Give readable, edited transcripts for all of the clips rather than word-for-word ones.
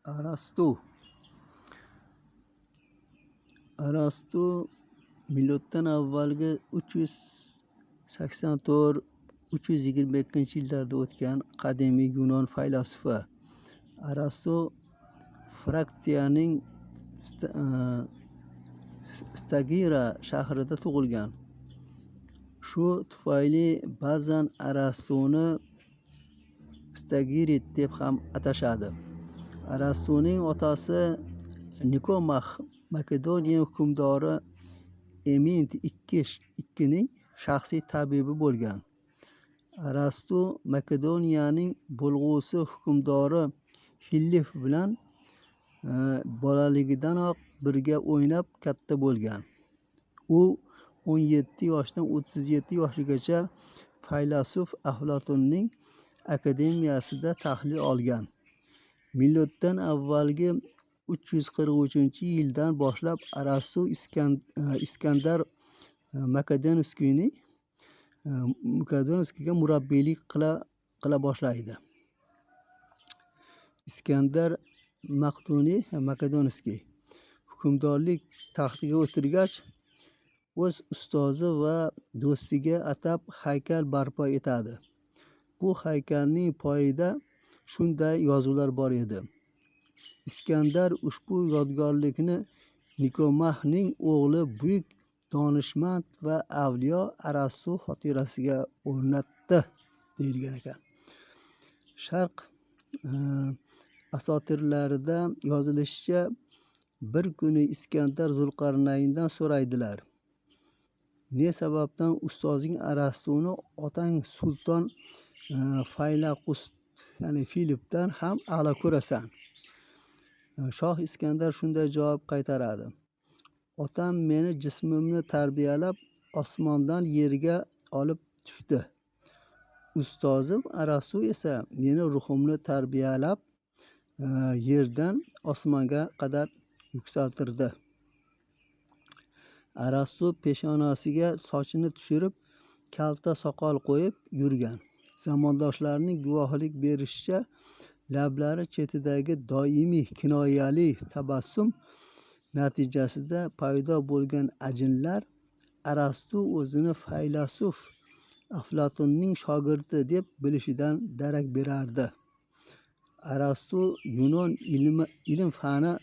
Arastu miloddan avvalgi 384-322 yillarda o'tgan qadimiy Yunon faylasufi. Arastu Fraktiyaning Stagira shahrida tug'ilgan. Shu tufayli ba'zan Arastuni Stagirit deb ham atashadi. Arastuning otasi Nikomah Makedoniya hukmdori Emint ikkining shaxsiy tabibi bo'lgan. Arastu Makedoniyaning bo'lg'usi hukmdori Filipp bilan bolaligidanoq birga o'ynab katta bo'lgan. U 17 yoshdan 37 yoshgacha faylasuf Aflatunning akademiyasida tahsil olgan. Miloddan avvalgi 343-yildan boshlab Arastu Iskandar Makedonskiyga murabbiylik qila boshlaydi. Iskandar Makedonskiy hukmdorlik taxtiga o'tirgach, o'z ustozi va do'stiga atab haykal barpo etadi. Bu haykalning poyida shunday yozuvlar bor edi. Iskandar ushbu yodgorlikni Nikomahning o'g'li buyuk donishmand va avliyo Arastu xotirasiga o'rnatdi deyilgan ekan. Sharq asotirlarida yozilishicha, bir kuni Iskandar Zulqarnayndan so'raydilar: "Ne sababdan ustozing Arastuni otang sulton Faylaqus ya'ni Filippdan ham a'lo ko'rasan?" Shoh Iskandar shunday javob qaytaradi: "Otam meni jismimni tarbiyalab osmondan yerga olib tushdi. Ustozim Arastu esa meni ruhimni tarbiyalab yerdan osmonga qadar yuksaltirdi." Arastu peshonasiga sochini tushirib, kalta soqol qo'yib yurgan. Zamondoshlarining guvohlik berishicha, lablari chetidagi doimiy kinoyali tabassum natijasida paydo bo'lgan ajinlar Arastu o'zini faylasuf Aflatunning shogirdi deb bilishidan darak berardi. Arastu Yunon ilm-fani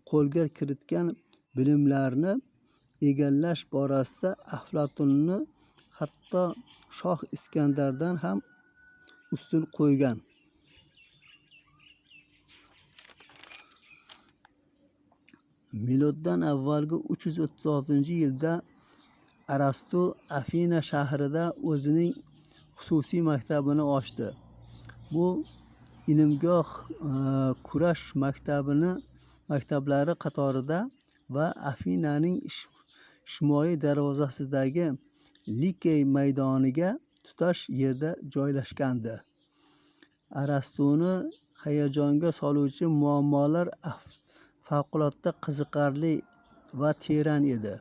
qo'lga kiritgan bilimlarni egallash borasida Aflatunni hatto shoh Iskandardan ham ustun qo'ygan. Miloddan avvalgi 336-yilda Arastu Afina shahrida o'zining xususiy maktabini ochdi. Bu ilmgoh kurash maktablari qatorida va Afinaning shimoliy darvozasidagi Likey maydoniga tutash yerda joylashgandi. Arastuni hayajonga soluvchi muammolar favqulodda qiziqarli va teran edi.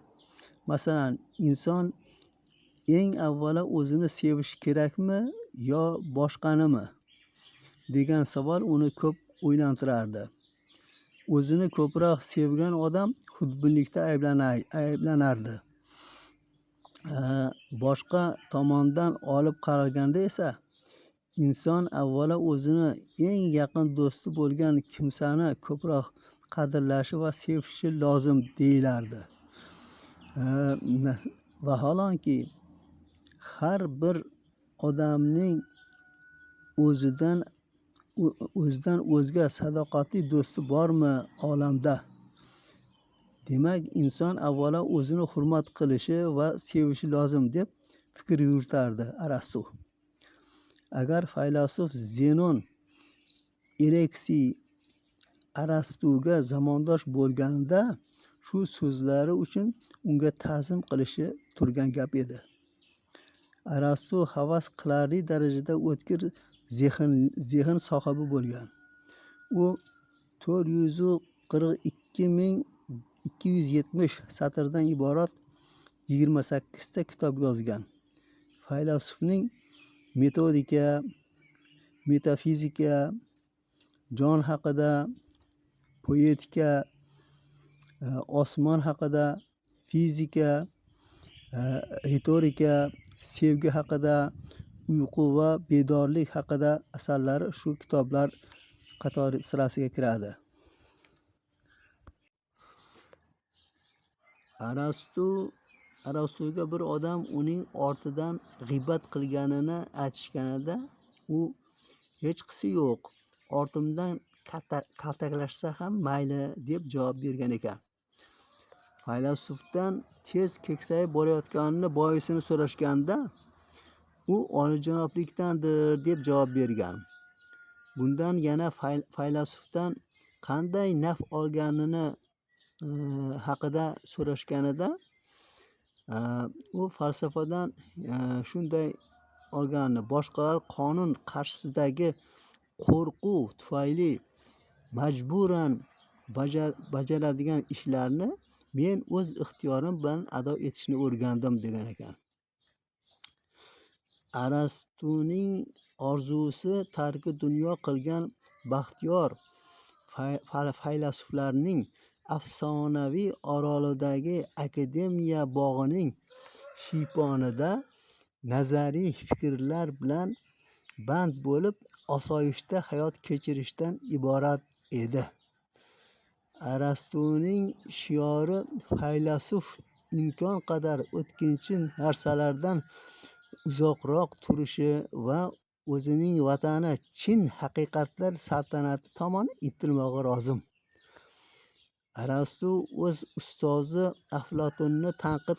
Masalan, inson eng avvalo o'zini sevishi kerakmi yo boshqanimi degan savol uni ko'p o'ylantirardi. O'zini ko'proq sevgan odam xudbinlikda ayblanardi. Boshqa tomondan olib qaralganda esa inson avvalo o'zini eng yaqin do'sti bo'lgan kimsani ko'proq qadrlashi va sevishi lozim deyilardi. Vaholanki har bir odamning o'zidan o'zga sadoqatli do'sti bormi olamda? Demak, inson avvalo o'zini hurmat qilishi va sevishi lozim deb fikr yuritardi Arastu. Agar faylasuf Zenon Aleksiy Arastuga zamondosh bo'lganida shu so'zlari uchun unga ta'zim qilishi turgan gap edi. Arastu havas qilarli darajada o'tkir zehn sohibi bo'lgan. U 442.270 satrdan iborat 28 ta kitob yozgan. Faylasufning metodika, metafizika, jon haqida, poetika, osmon haqida, fizika, ritorika, sevgi haqida, uyqu va bedorlik haqida asarlari shu kitoblar qatori sirasiga kiradi. Arastuga bir odam uning ortidan g'iybat qilganini aytishganida u hechqisi yo'q, ortimdan kaltaklashsa ham mayli deb javob bergan ekan. Faylasufdan tez keksayib borayotganini boisini so'rashganda u olijanoblikdandir deb javob bergan. Bundan yana faylasufdan qanday naf olganini haqida so'rashganida u falsafadan shunday olganini, boshqalar qonun qarshisidagi qo'rquv tufayli majburan bajaradigan ishlarni men o'z ixtiyorim bilan ado etishni o'rgandim degan ekan. Arastuning orzusi tarki dunyo qilgan baxtiyor faylasuflarning afsonaviy orolidagi akademiya bog'ining shiyponida nazariy fikrlar bilan band bo'lib osoyishta hayot kechirishdan iborat edi. Arastuning shiori faylasuf imkon qadar o'tkinchi narsalardan uzoqroq turishi va o'zining vatani chin haqiqatlar saltanati tomon intilmog'i lozim. Arastu o'z ustozi Aflatunni tanqid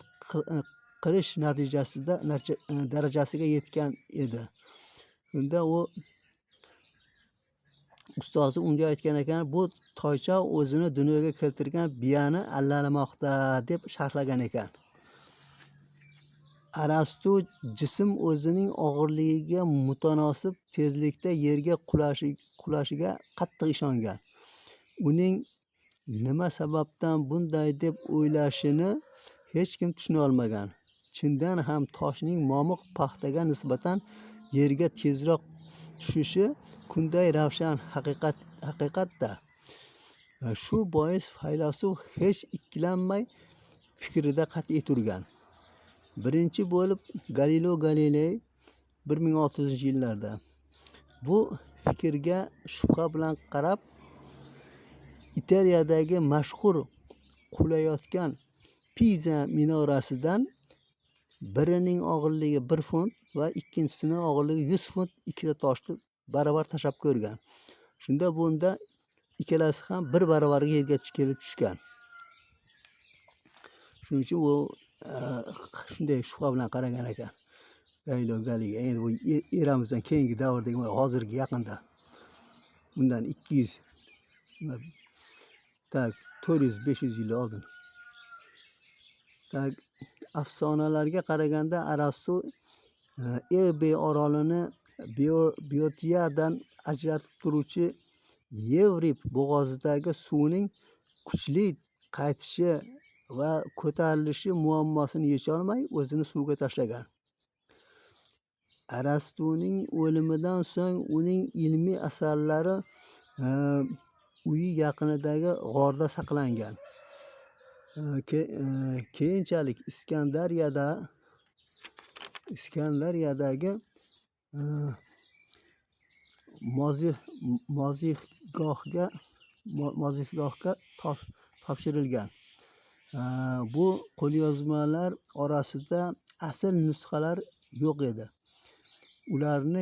qilish darajasiga yetgan edi. Unda u ustozi unga aytgan ekan, bu toycha o'zini dunyoga keltirgan biyani allalamoqda deb sharhlagan ekan. Arastu jism o'zining og'irligiga mutanosib tezlikda yerga qulashiga qattiq ishongan. Uning nima sababdan bunday deb o'ylashini hech kim tushuna olmagan. Chindan ham toshning momiq paxtaga nisbatan yerga tezroq tushishi kunday ravshan haqiqatda. Shu bois faylasuf hech ikkilanmay fikrida qat'iy turgan. Birinchi bo'lib Galileo Galiley 1600-yillarda bu fikrga shubha bilan qarab, Italiyadagi mashhur qulayotgan Piza minorasidan birining og'irligi 1 funt va ikkinchisining og'irligi 100 funt ikkita toshni baravar tashlab ko'rgan. Shunda bunda ikkalasi ham bir baravarga yerga kelib tushgan. Shuning uchun u shunday shubha bilan qaragan ekan. Galileo Galiley endi bu eramizdan keyingi davrdagi, hozirgi yaqinda bundan 200 400-500 yil oldin. Afsonalarga qaraganda Arastu Ebe orolini Biotiyadan ajratib turuvchi Yevrip bo'g'ozidagi suvning kuchli qaytishi va ko'tarilishi muammosini yecholmay o'zini suvga tashlagan. Arastuning o'limidan so'ng uning ilmiy asarlari uyi yaqinidagi g'orda saqlangan. Keyinchalik Iskandariyadagi mozihgohga topshirilgan. Bu qo'lyozmalar orasida asl nusxalar yo'q edi. Ularni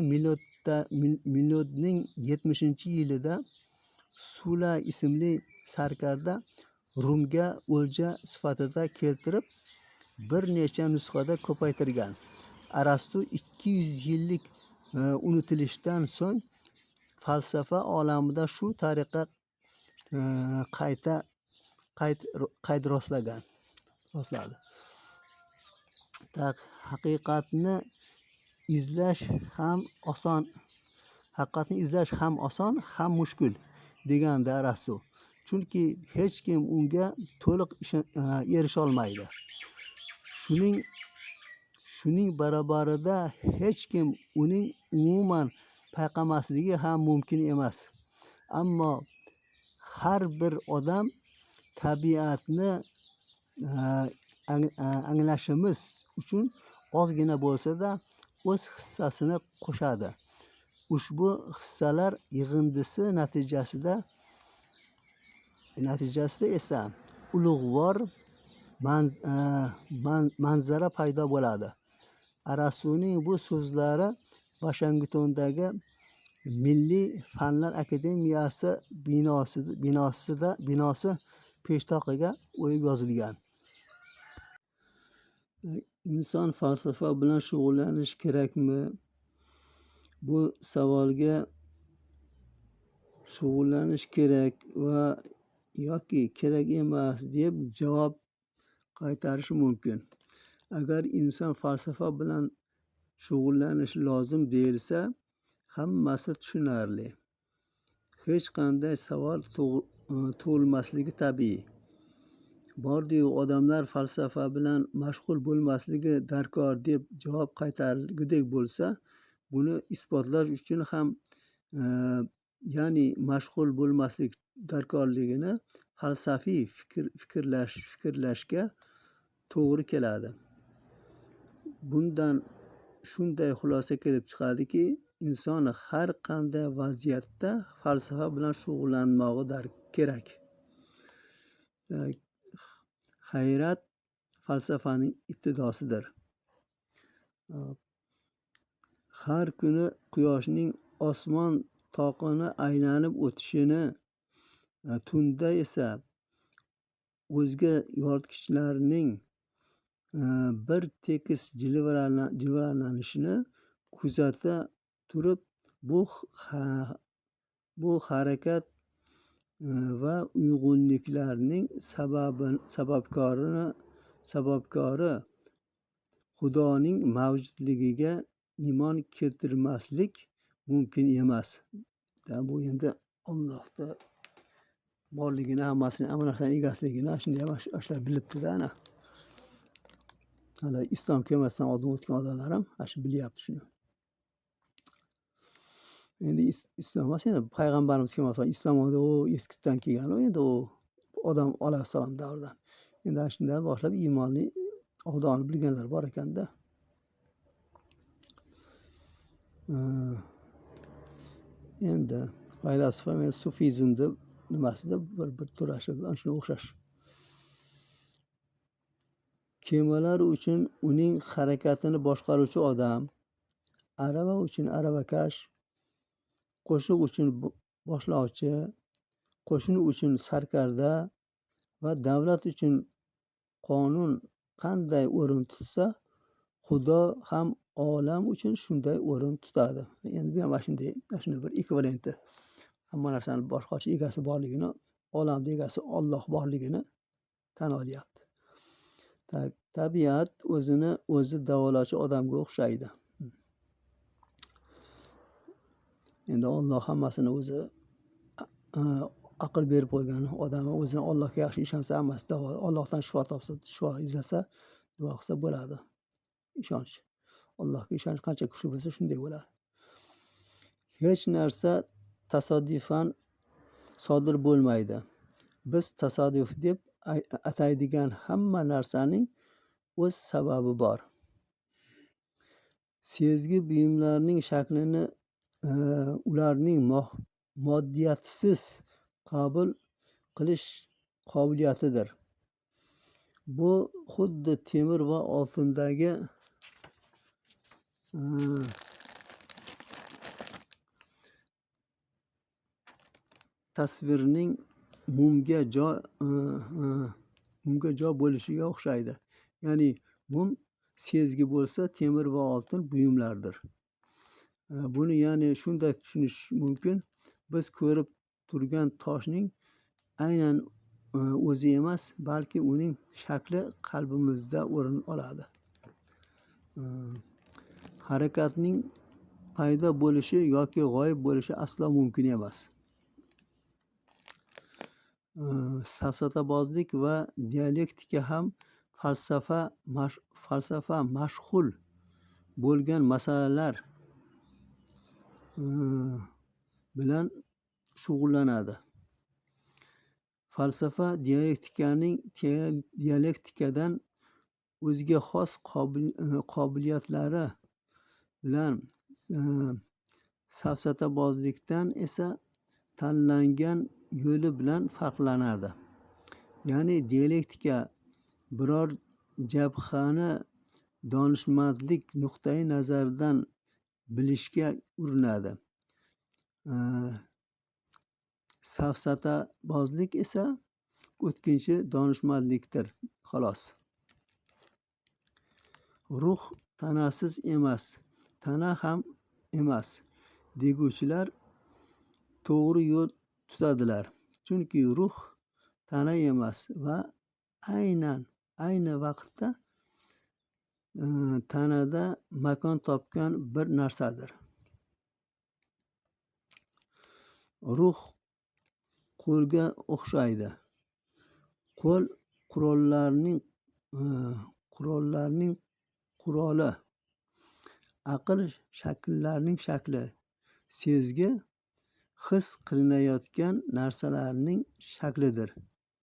milodning 70-yilida Sula ismli sarkarda Rumga o'lja sifatida keltirib, bir necha nusxada ko'paytirgan. Arastu 200 yillik unutilishdan so'ng falsafa olamida shu tariqa qayd rostladi. Haqiqatni izlash ham oson, ham mushkul degandi Arastu. Chunki hech kim unga to'liq erisha olmaydi. Shuning barabarida hech kim uning umuman payqamasligi ham mumkin emas. ammo har bir odam tabiatni anglashimiz uchun ozgina bo'lsa-da o'z hissasini qo'shadi. Ushbu hissalar yig'indisi natijasida esa ulug'vor manzara paydo bo'ladi. Arasuning bu so'zlari Vashingtondagi Milliy fanlar akademiyasi binosi peshtoqiga o'yib yozilgan. Inson falsafa bilan shug'ullanishi kerakmi? Bu savolga shug'ullanish kerak va yoki kerak emas deb javob qaytarish mumkin. Agar inson falsafa bilan shug'ullanishi lozim deyilsa, hammasi tushunarli. Hech qanday savol tug'ilmasligi tabiiy. Bordi-yu odamlar falsafa bilan mashg'ul bo'lmasligi darkor deb javob qaytarilgudek bo'lsa, buni isbotlash uchun ham ya'ni mashg'ul bo'lmaslik darkorligini falsafiy fikrlashga to'g'ri keladi. Bundan shunday xulosa kelib chiqadiki, inson har qanday vaziyatda falsafa bilan shug'ullanmog'i kerak. Hayrat falsafaning ibtidosidir. Har kuni quyoshning osmon toqini aylanib o'tishini, tunda esa o'zga yoritgichlarning bir tekis jilvalanishini kuzata turib, bu harakat va uyg'unliklarning sababkori Xudoning mavjudligiga iymon keltirmaslik mumkin emas. Bu endi Allohda borligini, hamma narsaning egasligini shunday ashlar bilibdi-da ana. Hali islom kelmasdan oldin o'tgan odamlar ham shu bilyapti shuni. Endi islom emas, endi payg'ambarimiz kelmasdan islom eskidan kelgan, endi u odam alayhissalom davridan. Endi shundan boshlab iymonli Xudoni bilganlar bor ekanda. Endi faylasuflar sufizmni nimasida bir turashi, shunga o'xshash. Kemalar uchun uning harakatini boshqaruvchi odam, arava uchun aravakash, qo'shiq uchun boshlovchi, qo'shin uchun sarkarda va davlat uchun qonun qanday o'rin tutsa, Xudo ham olam uchun shunday o'rin tutadi. Endi bu ham shunday bir ekvivalenti. Hamma narsani boshqacha egasi borligini, olamda egasi Alloh borligini tan olyapti. Tabiat o'zini o'zi davolovchi odamga o'xshaydi. Endi Alloh hammasini o'zi aql berib qo'ygan. Odam o'zini Allohga yaxshi ishonsa, hammasi davo. Allohdan shifo topsa, shifo izlasa, duo qilsa bo'ladi. Ishonch. Allohga ishonch qancha kuchli bo'lsa, shunday bo'ladi. Hech narsa tasodifan sodir bo'lmaydi. Biz tasodif deb ataydigan hamma narsaning o'z sababi bor. Sezgi buyumlarning shaklini ularning moddiyatsiz qabul qilish qobiliyatidir. Bu xuddi temir va oltindagi tasvirning mumga jo bo'lishiga o'xshaydi. Ya'ni mum sezgi bo'lsa, temir va oltin buyumlardir. Buni ya'ni shunday tushunish mumkin. Biz ko'rib turgan toshning aynan o'zi emas, balki uning shakli qalbimizda o'rin oladi. Harakatning paydo bo'lishi yoki g'oyib bo'lishi aslo mumkin emas. Safsatabozlik va dialektika ham falsafa mashg'ul bo'lgan masalalar bilan shug'ullanadi. Falsafa dialektikadan o'ziga xos qobiliyatlari bilan, safsatabozlikdan esa tanlangan yo'li bilan farqlanadi. Ya'ni dialektika biror jabhani donishmandlik nuqtai nazaridan bilishga urinadi. Safsatabozlik esa o'tkinchi donishmandlikdir, xolos. Ruh tanasiz emas, tana ham emas deguvchilar to'g'ri yo'l tutadilar. Chunki ruh tana emas va ayni vaqtda tanada makon topgan bir narsadir. Ruh qo'lga o'xshaydi. Qo'l qurollarning quroli, aql shakllarning shakli, sezgi his qilinayotgan narsalarning shaklidir.